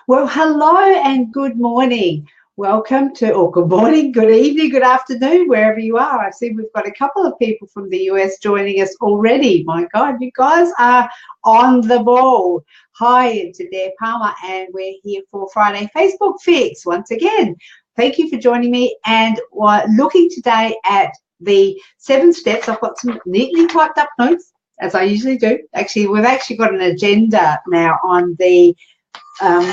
Well, hello and good morning. Welcome to, or good morning, good evening, good afternoon, wherever you are. I see we've got a couple of people from the US joining us already. My God, you guys are on the ball. Hi, it's Adaire Palmer, and we're here for Friday Facebook Fix once again. Thank you for joining me, and we're looking today at the 7 steps. I've got some neatly typed up notes, as I usually do. Actually, we've actually got an agenda now on the let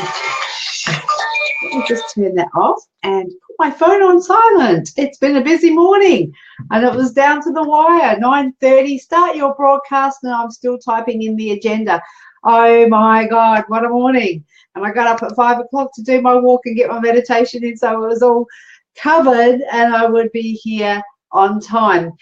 me just turn that off and put my phone on silent. It's been a busy morning and it was down to the wire. 9:30, start your broadcast, and I'm still typing in the agenda. Oh my God, what a morning. And I got up at 5 o'clock to do my walk and get my meditation in, so it was all covered and I would be here on time.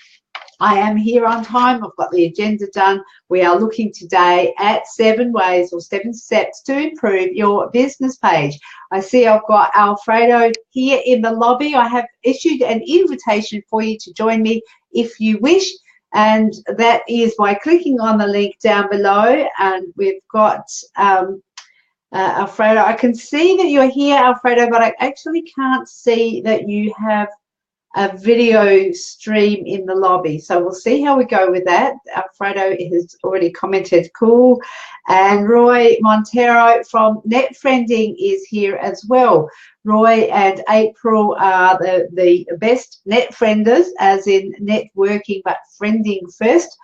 I am here on time. I've got the agenda done. We are looking today at 7 ways or 7 steps to improve your business page. I see I've got Alfredo here in the lobby. I have issued an invitation for you to join me if you wish, and that is by clicking on the link down below. And we've got Alfredo. I can see that you're here, Alfredo, but I actually can't see that you have a video stream in the lobby, so we'll see how we go with that. Alfredo has already commented cool, and Roy Montero from Net Friending is here as well. Roy and April are the best net frienders, as in networking but friending first,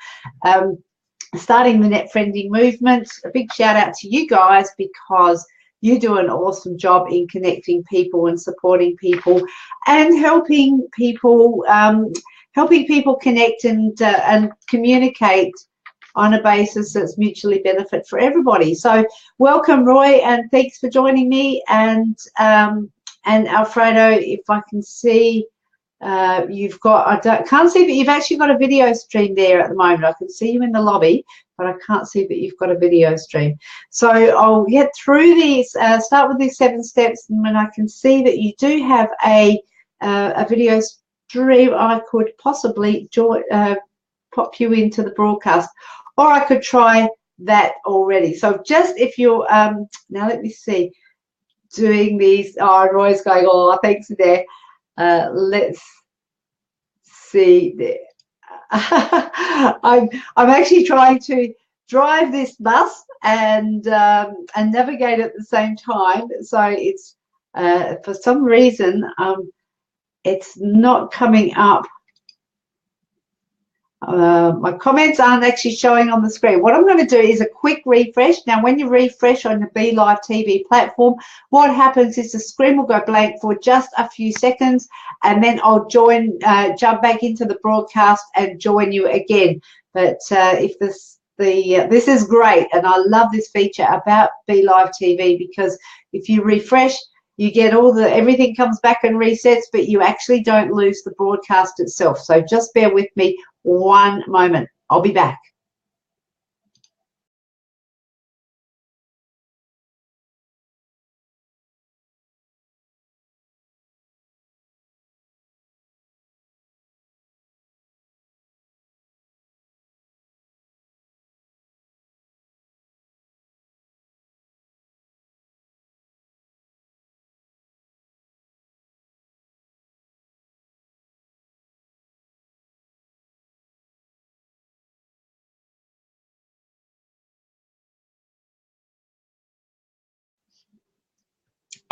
starting the net friending movement. A big shout out to you guys, because you do an awesome job in connecting people and supporting people and helping people connect and communicate on a basis that's mutually benefit for everybody. So welcome, Roy, and thanks for joining me. And Alfredo, if I can see, you've got, can't see that you've actually got a video stream there at the moment. I can see you in the lobby, but I can't see that you've got a video stream. So I'll get through these, start with these 7 steps, and when I can see that you do have a video stream, I could possibly pop you into the broadcast, or I could try that already. So just if you're, now let me see, doing these, oh, Roy's going, oh, thanks there. Let's see there. I'm actually trying to drive this bus and navigate at the same time. So it's for some reason it's not coming up. My comments aren't actually showing on the screen. What I'm going to do is a quick refresh. Now, when you refresh on the Be Live TV platform, what happens is the screen will go blank for just a few seconds, and then I'll jump back into the broadcast and join you again. But if this is great, and I love this feature about Be Live TV, because if you refresh, you get everything comes back and resets, but you actually don't lose the broadcast itself. So just bear with me one moment. I'll be back.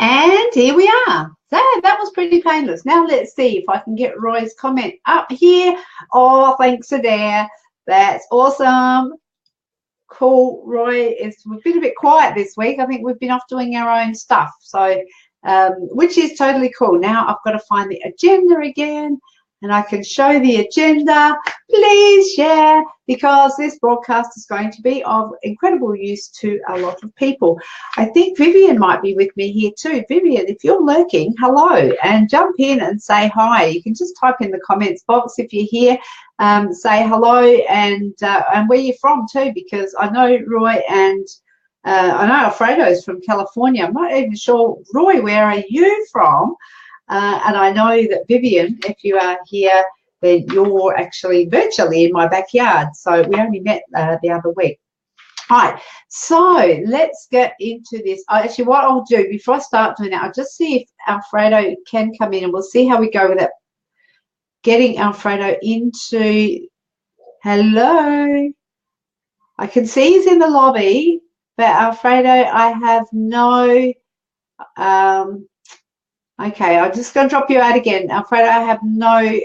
And here we are. So that was pretty painless. Now let's see if I can get Roy's comment up here. Oh, thanks, Adaire. That's awesome. Cool, Roy. We've been a bit quiet this week. I think we've been off doing our own stuff. So, which is totally cool. Now I've got to find the agenda again, and I can show the agenda. Please share, because this broadcast is going to be of incredible use to a lot of people. I think Vivian might be with me here too. Vivian, if you're lurking, hello, and jump in and say hi. You can just type in the comments box if you're here. Say hello and where you're from too, because I know Roy and I know Alfredo's from California. I'm not even sure, Roy, where are you from? And I know that Vivian, if you are here, then you're actually virtually in my backyard. So we only met the other week. All right, so let's get into this. Actually, what I'll do before I start doing that, I'll just see if Alfredo can come in, and we'll see how we go with it. Getting Alfredo into, hello. I can see he's in the lobby, but Alfredo, I have no, okay, I'm just going to drop you out again. Alfredo, I have no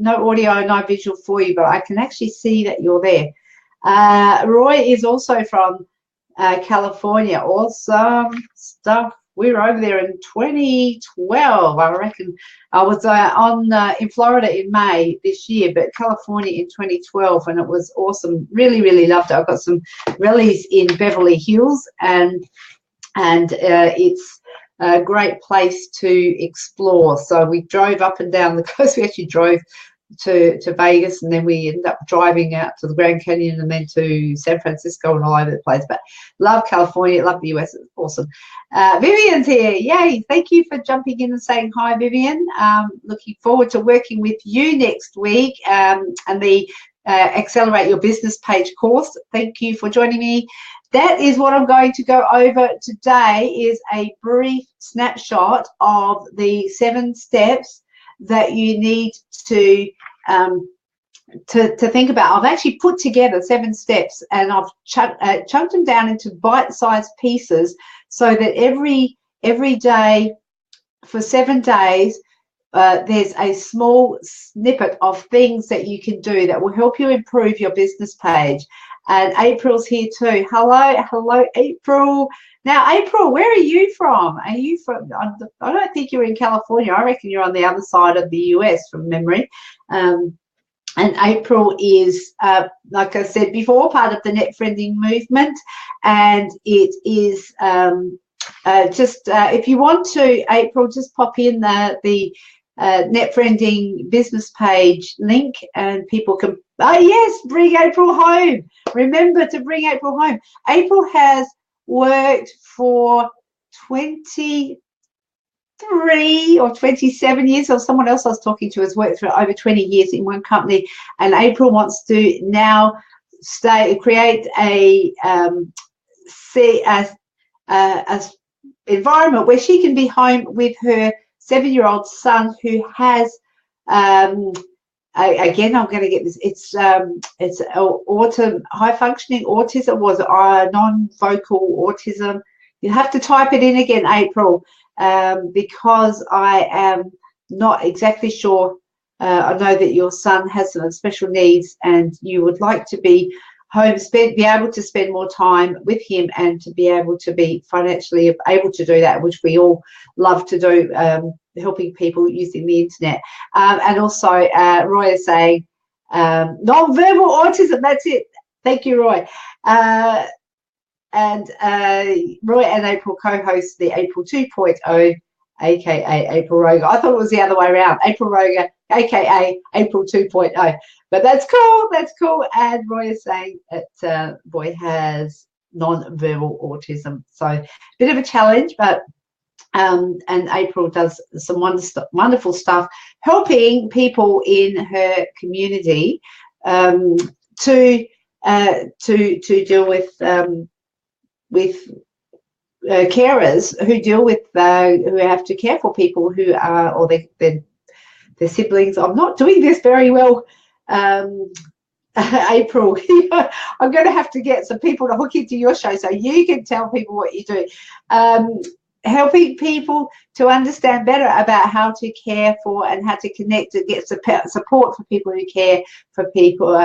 audio, no visual for you, but I can actually see that you're there. Roy is also from California. Awesome stuff. We were over there in 2012, I reckon. I was in Florida in May this year, but California in 2012, and it was awesome. Really, really loved it. I've got some rallies in Beverly Hills, and it's a great place to explore. So we drove up and down the coast. We actually drove to Vegas, and then we ended up driving out to the Grand Canyon and then to San Francisco and all over the place. But love California, love the US, it's awesome. Vivian's here, yay! Thank you for jumping in and saying hi, Vivian. Looking forward to working with you next week, and the Accelerate Your Business Page course. Thank you for joining me. That is what I'm going to go over today, is a brief snapshot of the 7 steps that you need to think about. I've actually put together 7 steps, and I've chunked them down into bite-sized pieces, so that every day for 7 days there's a small snippet of things that you can do that will help you improve your business page. And April's here too. Hello, April. Now, April, where are you from? Are you from? I don't think you're in California. I reckon you're on the other side of the US from memory. And April is, like I said before, part of the Net Friending movement. And it is if you want to, April, just pop in the Net Friending business page link, and people can, oh yes, bring April home. Remember to bring April home. April has worked for 23 or 27 years, or someone else I was talking to has worked for over 20 years in one company, and April wants to now create a environment where she can be home with her 7-year-old son, who has again, I'm going to get this. It's high functioning autism, was non-vocal autism. You have to type it in again, April, because I am not exactly sure. I know that your son has some special needs, and you would like to be home, be able to spend more time with him, and to be able to be financially able to do that, which we all love to do, helping people using the internet. And also, Roy is saying non-verbal autism. That's it. Thank you, Roy. And Roy and April co-host the April 2.0, aka April Roger. I thought it was the other way around. April Roger, aka April 2.0. But that's cool. That's cool. And Roy is saying that Roy has non-verbal autism. So a bit of a challenge, but and April does some wonderful stuff, helping people in her community to deal with carers who deal with who have to care for people who are, or their siblings. I'm not doing this very well, April. I'm going to have to get some people to hook into your show so you can tell people what you do. Helping people to understand better about how to care for and how to connect and get support for people who care for people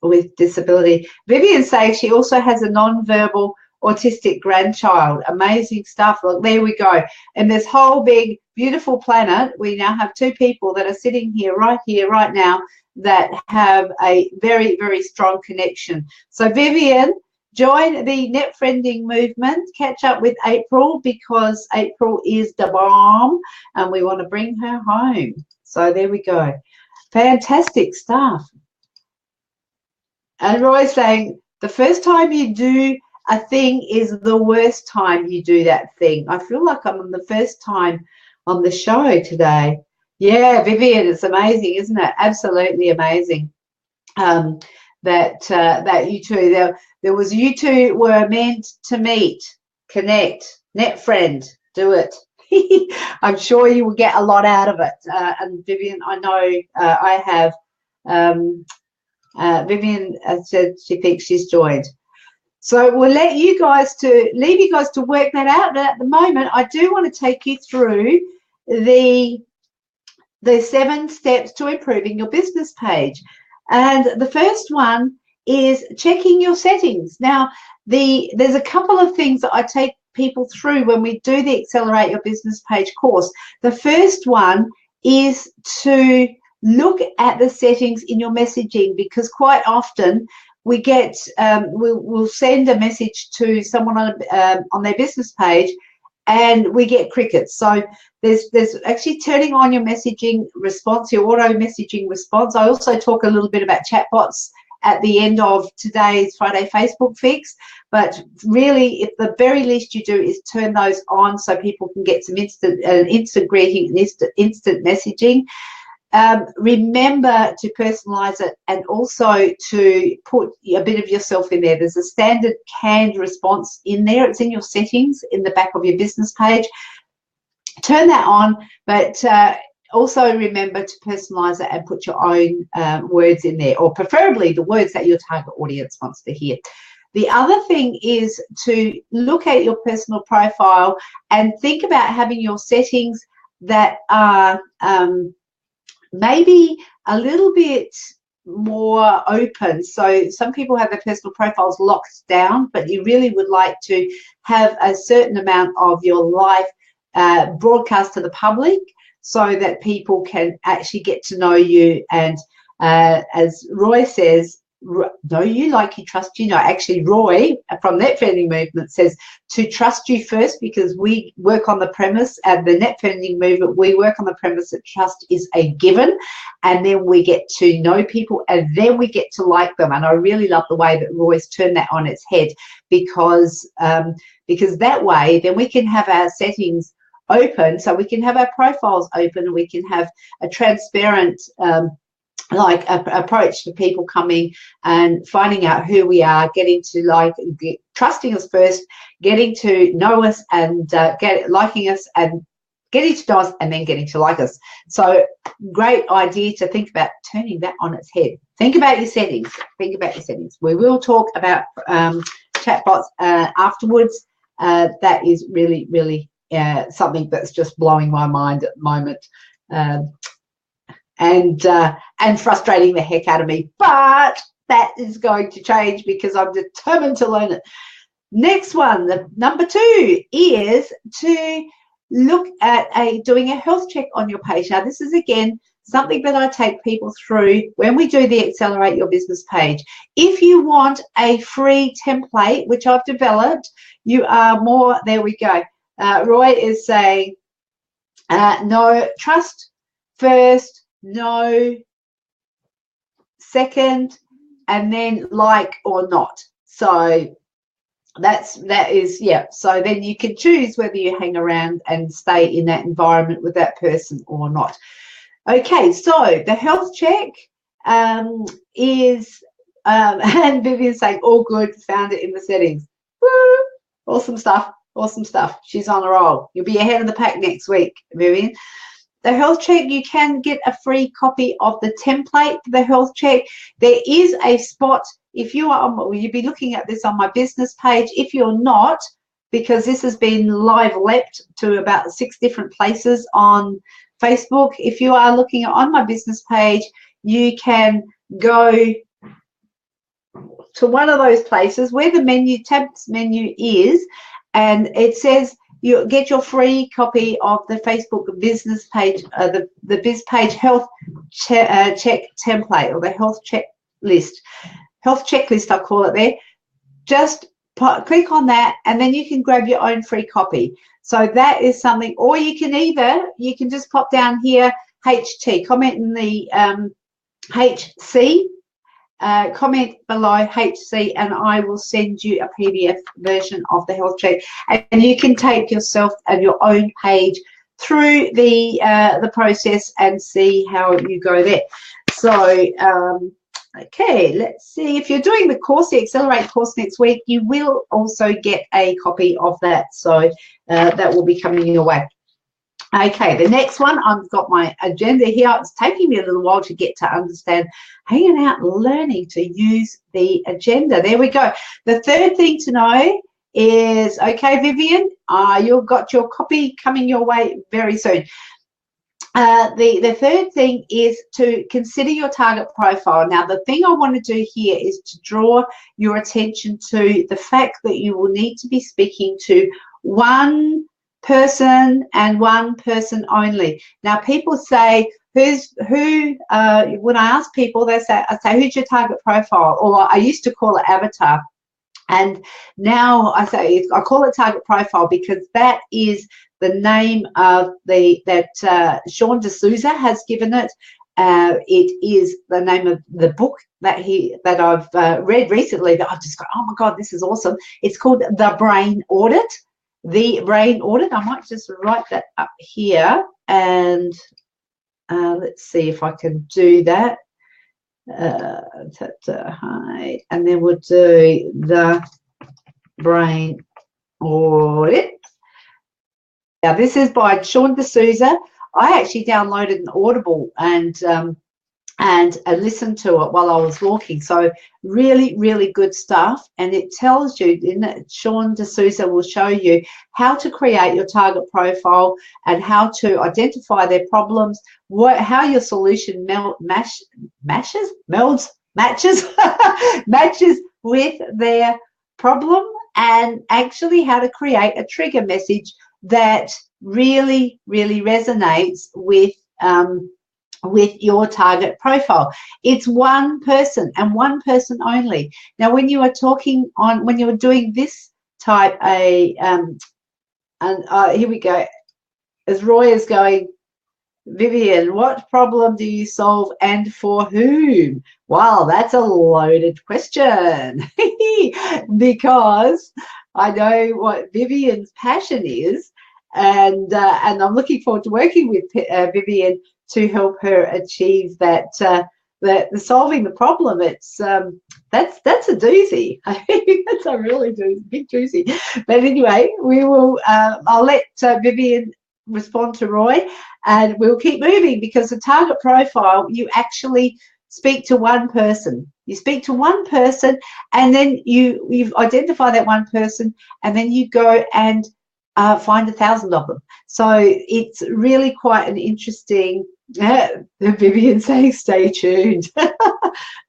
with disability. Vivian says she also has a non-verbal autistic grandchild. Amazing stuff. Look, there we go. And this whole big beautiful planet, we now have 2 people that are sitting here right now that have a very, very strong connection. So Vivian, join the Net Friending movement. Catch up with April, because April is the bomb and we want to bring her home. So there we go. Fantastic stuff. And Roy's saying the first time you do a thing is the worst time you do that thing. I feel like I'm on the first time on the show today. Yeah, Vivian, it's amazing, isn't it? Absolutely amazing. that you two, there was you two were meant to meet, connect, net friend, do it. I'm sure you will get a lot out of it. And Vivian, I know I have. Vivian said she thinks she's joined. So we'll leave you guys to work that out. But at the moment, I do want to take you through the 7 steps to improving your business page. And the first one is checking your settings. Now, there's a couple of things that I take people through when we do the Accelerate Your Business Page course. The first one is to look at the settings in your messaging, because quite often we get we'll send a message to someone on their business page and we get crickets. So there's actually turning on your messaging response, your auto messaging response. I also talk a little bit about chatbots at the end of today's Friday Facebook fix, but really, if the very least you do is turn those on so people can get some instant greeting and instant messaging. Remember to personalize it and also to put a bit of yourself in there. There's a standard canned response in there. It's in your settings in the back of your business page. Turn that on, but also remember to personalize it and put your own words in there, or preferably the words that your target audience wants to hear. The other thing is to look at your personal profile and think about having your settings that are maybe a little bit more open. So some people have their personal profiles locked down, but you really would like to have a certain amount of your life broadcast to the public so that people can actually get to know you. And as Roy says, know you like you trust you. No, actually Roy from Net Funding Movement says to trust you first, because we work on the premise at the Net Funding Movement, we work on the premise that trust is a given, and then we get to know people and then we get to like them. And I really love the way that Roy's turned that on its head, because that way then we can have our settings open, so we can have our profiles open and we can have a transparent approach to people coming and finding out who we are, getting to trusting us first, getting to know us and liking us, and getting to know us and then getting to like us. So great idea to think about turning that on its head. Think about your settings. Think about your settings. We will talk about chatbots afterwards. That is really, really something that's just blowing my mind at the moment. And frustrating the heck out of me, but that is going to change because I'm determined to learn it. Next one, number 2, is to look at doing a health check on your page. Now, this is again something that I take people through when we do the Accelerate Your Business page. If you want a free template, which I've developed, you are more, there we go. Roy is saying, no, trust first, no second, and then like or not. So that is, yeah. So then you can choose whether you hang around and stay in that environment with that person or not. Okay, so the health check is, and Vivian's saying, all good, found it in the settings. Woo! Awesome stuff, awesome stuff. She's on a roll. You'll be ahead of the pack next week, Vivian. The health check, you can get a free copy of the template for the health check. There is a spot, if you are on, you'll be looking at this on my business page. If you're not, because this has been live leapt to about 6 different places on Facebook, if you are looking on my business page, you can go to one of those places where the tabs menu is, and it says you get your free copy of the Facebook business page, the biz page health check template, or the health checklist. Health checklist, I call it there. Just click on that, and then you can grab your own free copy. So that is something, or you can just pop down here, HT, comment in the HC, comment below HC, and I will send you a PDF version of the health check, and you can take yourself and your own page through the process and see how you go there. So Okay, let's see. If you're doing the course, the Accelerate course next week, you will also get a copy of that. So that will be coming your way. Okay, the next one, I've got my agenda here. It's taking me a little while to get to understand hanging out and learning to use the agenda. There we go. The third thing to know is, okay, Vivian, you've got your copy coming your way very soon. The third thing is to consider your target profile. Now, the thing I want to do here is to draw your attention to the fact that you will need to be speaking to one person and one person only. Now, people say, when I ask people, I say, who's your target profile? Or I used to call it avatar. And now I call it target profile because that is the name of that Sean D'Souza has given it. It is the name of the book that I've read recently that I've just got, oh my God, this is awesome. It's called The Brain Audit. The Brain Audit. I might just write that up here, and let's see if I can do that. And then we'll do The Brain Audit. Now, this is by Sean D'Souza. I actually downloaded an Audible and listened to it while I was walking. So really, really good stuff. And it tells you, Sean D'Souza will show you how to create your target profile and how to identify their problems, how your solution matches with their problem, and actually how to create a trigger message that really, really resonates with your target profile. It's one person and one person only. Now, when you are doing this type here we go. As Roy is going, Vivian, what problem do you solve and for whom? Wow, that's a loaded question because I know what Vivian's passion is, and I'm looking forward to working with Vivian to help her achieve that. The solving the problem. It's that's a doozy. I think that's a really big doozy. But anyway, we will. I'll let Vivian respond to Roy, and we'll keep moving because the target profile, you actually speak to one person. You speak to one person, and then you've identified that one person, and then you go and find 1,000 of them. So it's really quite an interesting. Vivian saying, "Stay tuned."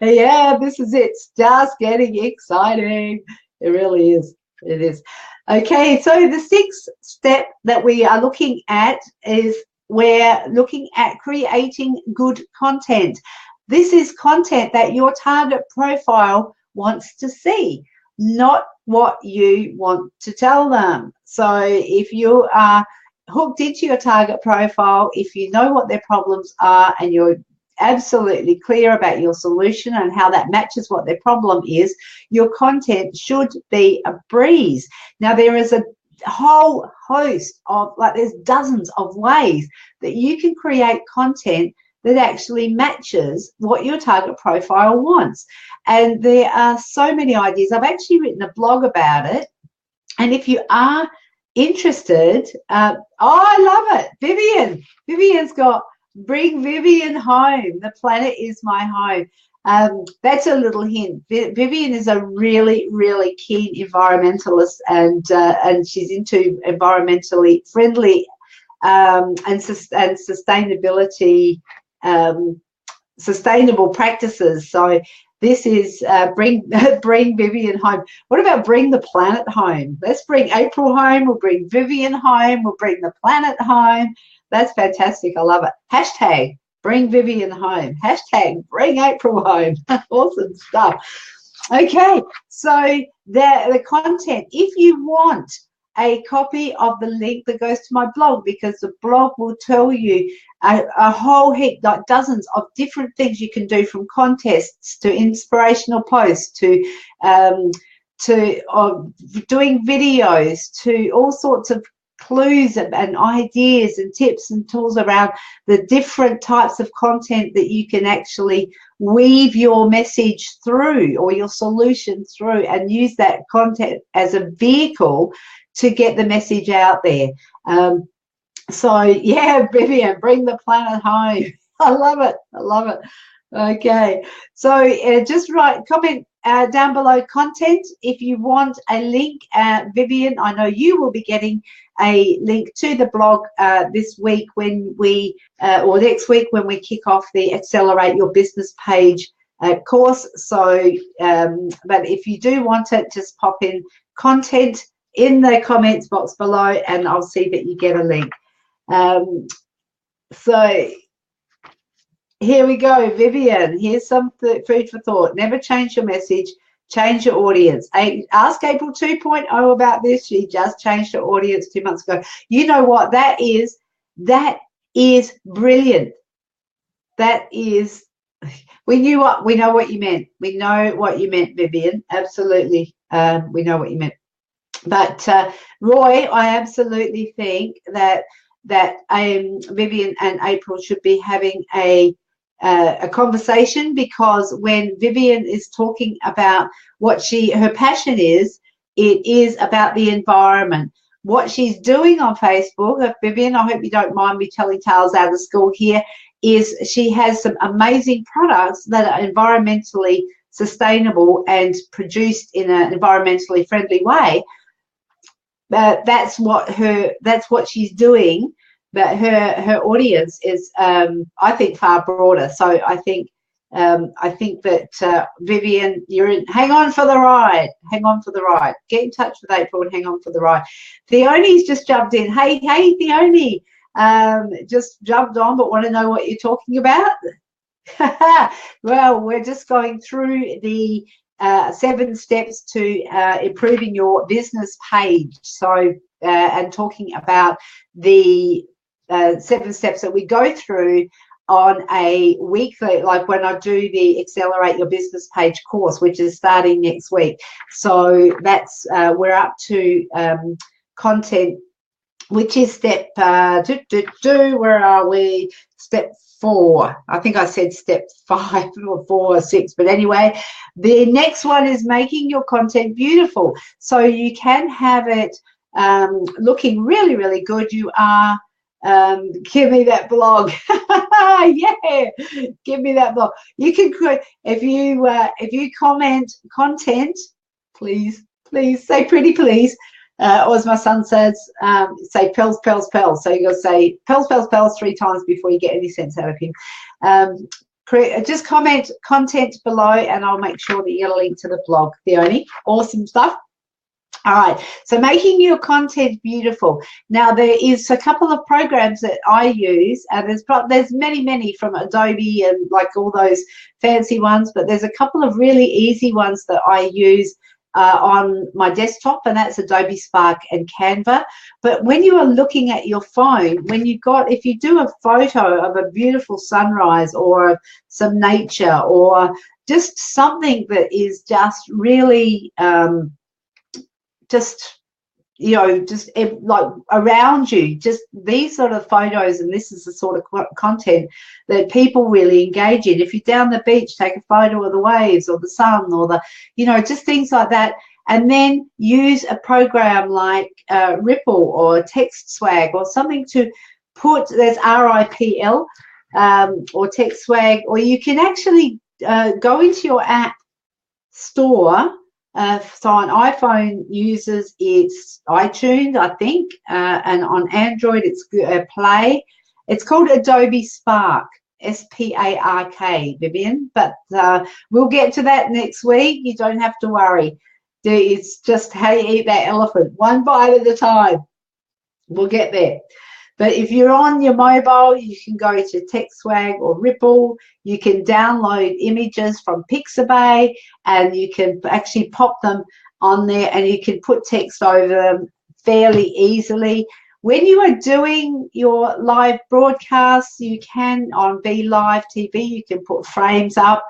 Yeah, this is it. It's just getting exciting. It really is. It is. Okay, so the sixth step that we are looking at is we're looking at creating good content. This is content that your target profile wants to see, not what you want to tell them. So if you are hooked into your target profile, if you know what their problems are and you're absolutely clear about your solution and how that matches what their problem is, your content should be a breeze. Now, there is a whole host of, there's dozens of ways that you can create content that actually matches what your target profile wants. And there are so many ideas. I've actually written a blog about it. And if you are interested, I love it. Vivian's got Bring Vivian Home. The planet is my home. That's a little hint. Vivian is a really, really keen environmentalist, and she's into environmentally friendly and sustainability, sustainable practices. So this is bring Vivian home. What about bring the planet home? Let's bring April home. We'll bring Vivian home. We'll bring the planet home. That's fantastic. I love it. Hashtag bring Vivian home. Hashtag bring April home. Awesome stuff. Okay, so the content. If you want a copy of the link that goes to my blog, because the blog will tell you a whole heap, like dozens of different things you can do, from contests to inspirational posts to doing videos to all sorts of clues and ideas and tips and tools around the different types of content that you can actually weave your message through or your solution through, and use that content as a vehicle to get the message out there. So yeah, Vivian, bring the planet home. I love it. I love it. Okay, so just comment down below content if you want a link. Vivian, I know you will be getting a link to the blog this week when we, or next week when we kick off the Accelerate Your Business Page course. So, but if you do want it, just pop in content in the comments box below and I'll see that you get a link. So here we go, Vivian. Here's some food for thought. Never change your message, change your audience. Ask April 2.0 about this. She just changed her audience 2 months ago. You know what? That is brilliant. That is, we know what you meant. We know what you meant, Vivian. Absolutely. We know what you meant. But Roy, I absolutely think that Vivian and April should be having a conversation, because when Vivian is talking about what her passion is, it is about the environment. What she's doing on Facebook, Vivian, I hope you don't mind me telling tales out of school here, is she has some amazing products that are environmentally sustainable and produced in an environmentally friendly way. That's what she's doing. But her audience is, I think, far broader. So I think that Vivian, hang on for the ride. Hang on for the ride. Get in touch with April and hang on for the ride. Theoni's just jumped in. Hey, Theoni, just jumped on, but want to know what you're talking about? Well, we're just going through the 7 steps to improving your business page. So and talking about the 7 steps that we go through on a weekly, like when I do the Accelerate Your Business Page course, which is starting next week. So that's we're up to content, which is step where are we? Step 4. I think I said step 5 or 4 or 6, but anyway, the next one is making your content beautiful, so you can have it looking really, really good. You are give me that blog. Yeah, give me that blog. You can create, if you comment content, please say pretty please, or as my son says, say pels. So you got to say pels 3 times before you get any sense out of him. Just comment content below and I'll make sure that you get a link to the blog. Theoni, awesome stuff. All right, so making your content beautiful. Now there is a couple of programs that I use, and there's many from Adobe and like all those fancy ones, but there's a couple of really easy ones that I use on my desktop, and that's Adobe Spark and Canva. But when you are looking at your phone, if you do a photo of a beautiful sunrise or some nature or just something that is just really just like around you, just these sort of photos, and this is the sort of content that people really engage in. If you're down the beach, take a photo of the waves or the sun or the, just things like that, and then use a program like Ripple or Text Swag or something to put, there's RIPL or Text Swag, or you can actually go into your app store. So on iPhone users, it's iTunes, I think, and on Android, it's Play. It's called Adobe Spark, S-P-A-R-K, Vivian. But we'll get to that next week. You don't have to worry. It's just how you eat that elephant, one bite at a time. We'll get there. But if you're on your mobile, you can go to TextSwag or Ripple. You can download images from Pixabay, and you can actually pop them on there, and you can put text over them fairly easily. When you are doing your live broadcasts, you can, on Be Live TV, you can put frames up,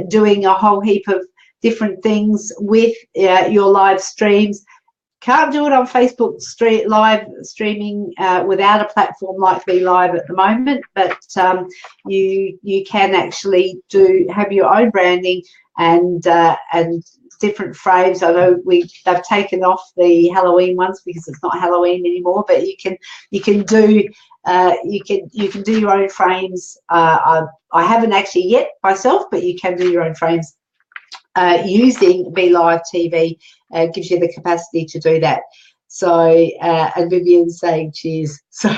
doing a whole heap of different things with your live streams. Can't do it on Facebook live streaming without a platform like Be Live at the moment, but you can actually have your own branding and different frames. I know they've taken off the Halloween ones because it's not Halloween anymore, but you can do your own frames. I haven't actually yet myself, but you can do your own frames using Be Live TV. Gives you the capacity to do that. So and Vivian's saying cheers, so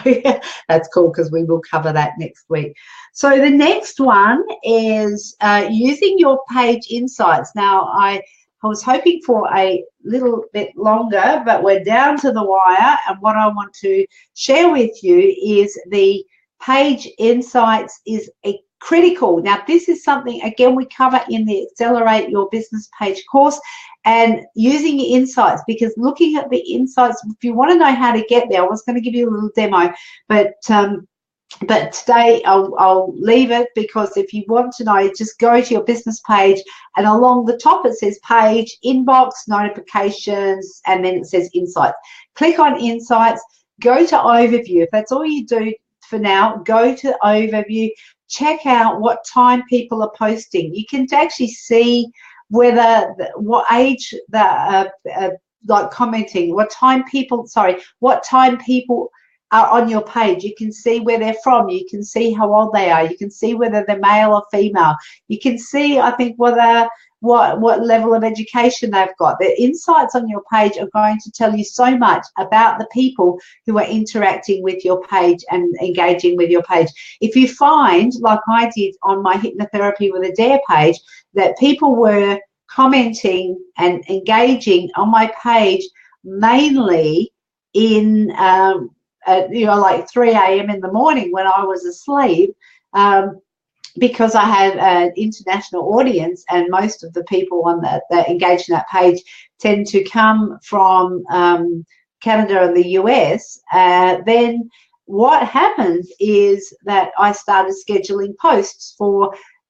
that's cool because we will cover that next week. So the next one is using your page insights. Now I was hoping for a little bit longer, but we're down to the wire, and what I want to share with you is the page insights is critical. Now this is something again we cover in the Accelerate Your Business Page course, and using your insights, because looking at the insights, if you want to know how to get there, I was going to give you a little demo, but today I'll leave it, because if you want to know, just go to your business page, and along the top it says page, inbox, notifications, and then it says insights. Click on insights, go to overview. If that's all you do for now, go to overview, check out what time people are posting. You can actually see whether what age like commenting, what time people are on your page. You can see where they're from, you can see how old they are, you can see whether they're male or female, you can see, I think, whether what level of education they've got. The insights on your page are going to tell you so much about the people who are interacting with your page and engaging with your page. If you find, like I did on my Hypnotherapy with Adaire page, that people were commenting and engaging on my page mainly in like 3 a.m. in the morning when I was asleep, because I had an international audience, and most of the people on that engage in that page tend to come from Canada and the US, then what happens is that I started scheduling posts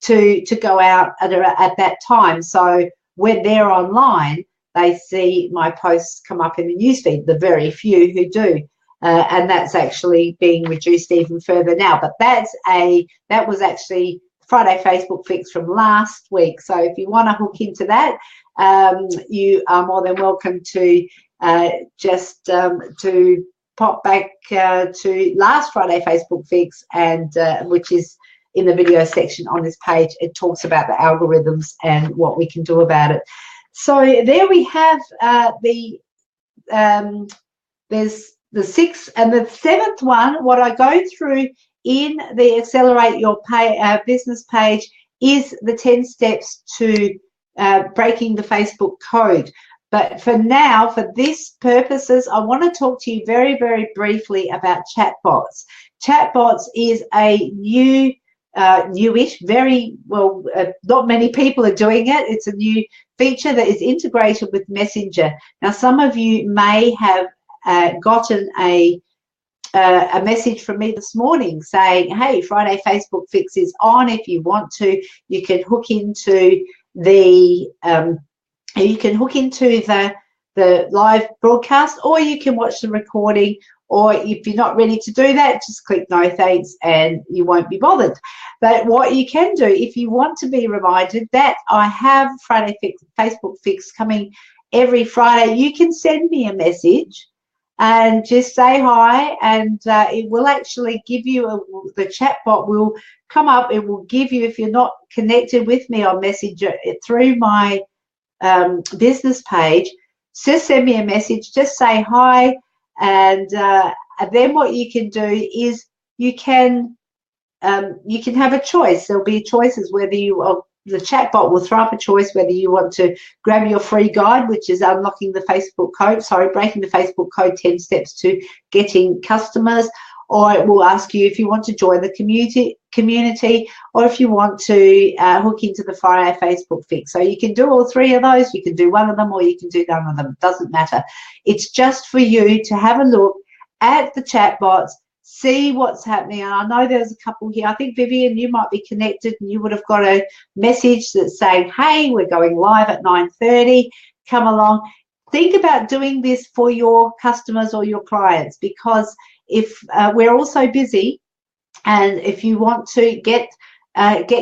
to go out at that time. So when they're online, they see my posts come up in the newsfeed, the very few who do. And that's actually being reduced even further now. But that was actually Friday Facebook Fix from last week. So if you want to hook into that, you are more than welcome to just to pop back to last Friday Facebook Fix, and which is in the video section on this page. It talks about the algorithms and what we can do about it. So there we have there's the sixth and the seventh one. What I go through in the Accelerate Your Business page is the 10 steps to breaking the Facebook code. But for now, for these purposes, I want to talk to you very, very briefly about chatbots. Chatbots is a newish, very well, not many people are doing it. It's a new feature that is integrated with Messenger. Now, some of you may have gotten a message from me this morning saying, hey, Friday Facebook Fix is on. If you want to, you can hook into the the live broadcast, or you can watch the recording, or if you're not ready to do that, just click no thanks and you won't be bothered. But what you can do, if you want to be reminded that I have Friday Facebook Fix coming every Friday, you can send me a message and just say hi, and it will actually give you the chat bot will come up. It will give you, if you're not connected with me on Messenger through my business page, just send me a message, just say hi, and then what you can do is you can have a choice. There'll be choices whether the chatbot will throw up a choice whether you want to grab your free guide, which is breaking the Facebook code 10 steps to getting customers, or it will ask you if you want to join the community, or if you want to hook into the Friday Facebook Fix. So you can do all three of those. You can do one of them, or you can do none of them. It doesn't matter. It's just for you to have a look at the chatbots, see what's happening. And I know there's a couple here. I think, Vivian, you might be connected, and you would have got a message that's saying, hey, we're going live at 9:30. Come along. think about doing this for your customers or your clients, because if we're all so busy, and if you want to get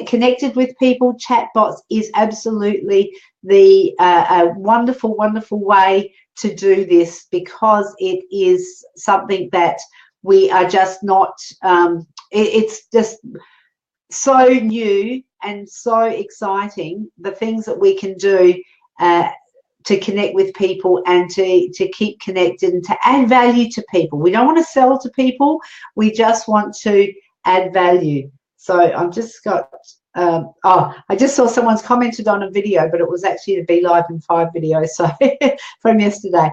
connected with people, Chatbots is absolutely the a wonderful, wonderful way to do this, because it is something that we are just not, it's just so new and so exciting, the things that we can do to connect with people and to keep connected and to add value to people. We don't want to sell to people, we just want to add value. So I've just got, I just saw someone's commented on a video, but it was actually the Be Live in 5 video, so from yesterday.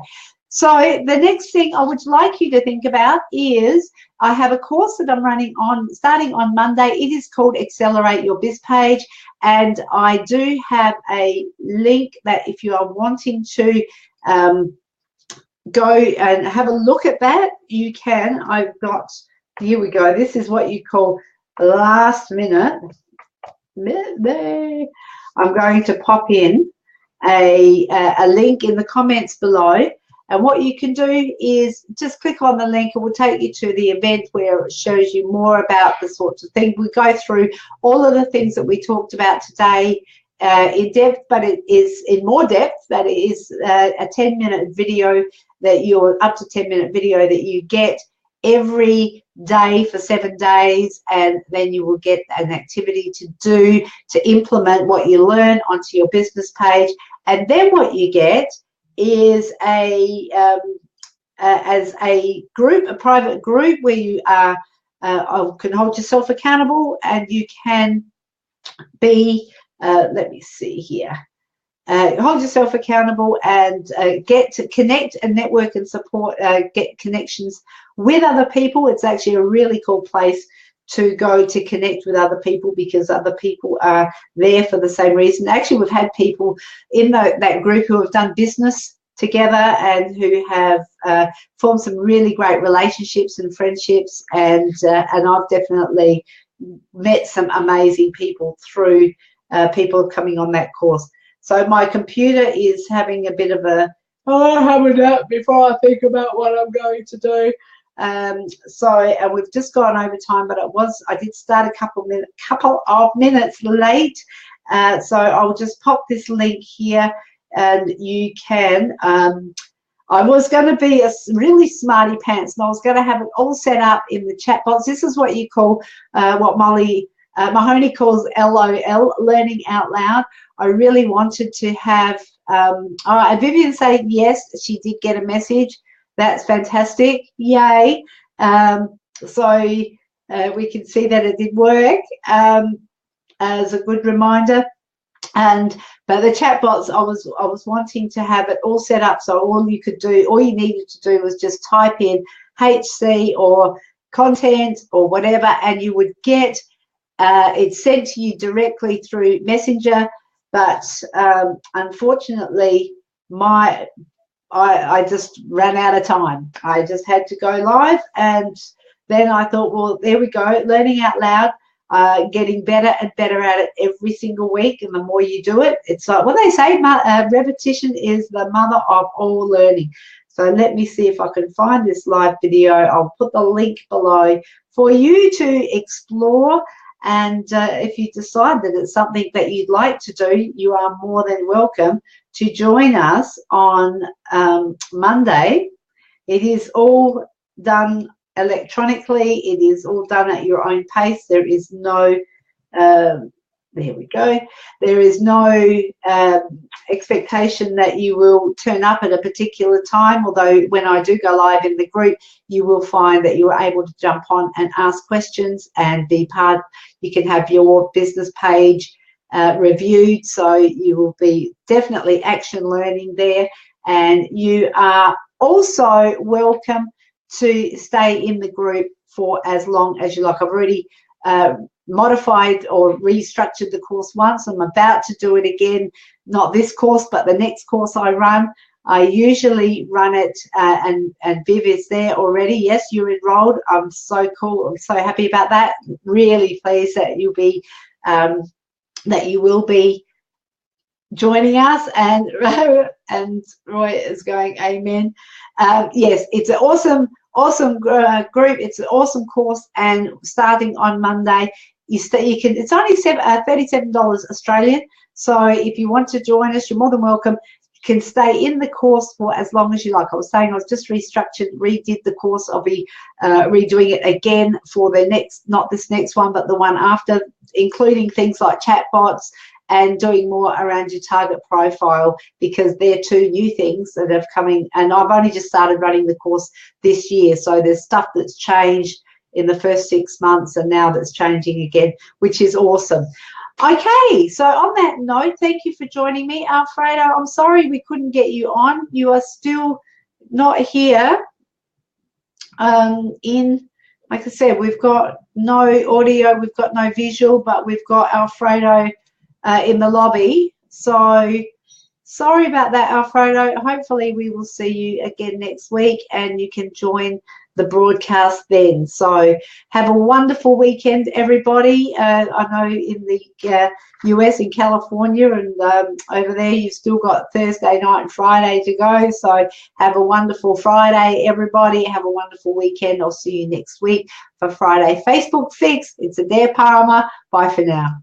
So the next thing I would like you to think about is, I have a course that I'm running on, starting on Monday. It is called Accelerate Your Biz Page, and I do have a link that if you are wanting to go and have a look at that, you can. I've got, here we go. This is what you call last minute. I'm going to pop in a link in the comments below, and what you can do is just click on the link. It will take you to the event where it shows you more about the sorts of things. We go through all of the things that we talked about today in depth, but it is in more depth. That it is a 10-minute video that you're up to 10-minute video that you get every day for 7 days, and then you will get an activity to do to implement what you learn onto your business page. And then what you get is as a group, a private group, where you are can hold yourself accountable, and you can be let me see here, hold yourself accountable and get to connect and network and support, get connections with other people. It's actually a really cool place to go to connect with other people, because other people are there for the same reason. Actually, we've had people in that group who have done business together and who have formed some really great relationships and friendships, and I've definitely met some amazing people through people coming on that course. So my computer is having a bit of a, have a nap before I think about what I'm going to do. And we've just gone over time, but I did start a couple of minutes late. So I'll just pop this link here, and you can, I was going to be a really smarty pants, and I was going to have it all set up in the chat box. This is what you call, what Molly Mahoney calls LOL, learning out loud. I really wanted to have, Vivian saying yes, she did get a message. That's fantastic. Yay. So we can see that it did work, as a good reminder. But the chatbots, I was wanting to have it all set up, so all you needed to do was just type in HC or content or whatever, and you would get it sent to you directly through Messenger. But unfortunately, I just ran out of time. I just had to go live, and then I thought, well, there we go, learning out loud, getting better and better at it every single week, and the more you do it, it's like what they say, repetition is the mother of all learning. So let me see if I can find this live video. I'll put the link below for you to explore. And if you decide that it's something that you'd like to do, you are more than welcome to join us on Monday. It is all done electronically. It is all done at your own pace. There is no, there we go. There is no expectation that you will turn up at a particular time, although when I do go live in the group, you will find that you are able to jump on and ask questions and be part. You can have your business page reviewed, so you will be definitely action learning there. And you are also welcome to stay in the group for as long as you like. I've already modified or restructured the course once. I'm about to do it again, not this course, but the next course I run. I usually run it, and Viv is there already. Yes, you're enrolled. I'm so cool. I'm so happy about that. Really pleased that you'll be, that you will be joining us, and Roy is going amen. Yes, it's an awesome group. It's an awesome course, and starting on Monday, you can. It's only $37 Australian. So if you want to join us, you're more than welcome. You can stay in the course for as long as you like. I was saying I was just redid the course. I'll be redoing it again for the next, not this next one, but the one after, including things like chatbots and doing more around your target profile, because they're two new things that have coming. And I've only just started running the course this year, so there's stuff that's changed in the first 6 months, and now that's changing again, which is awesome. Okay, so on that note, thank you for joining me, Alfredo. I'm sorry we couldn't get you on. You are still not here. Like I said, we've got no audio, we've got no visual, but we've got Alfredo in the lobby. So sorry about that, Alfredo. Hopefully we will see you again next week, and you can join the broadcast then. So have a wonderful weekend, everybody. I know in the US, in California, and over there you've still got Thursday night and Friday to go. So have a wonderful Friday, everybody. Have a wonderful weekend. I'll see you next week for Friday Facebook Fix. It's Adaire Palmer. Bye for now.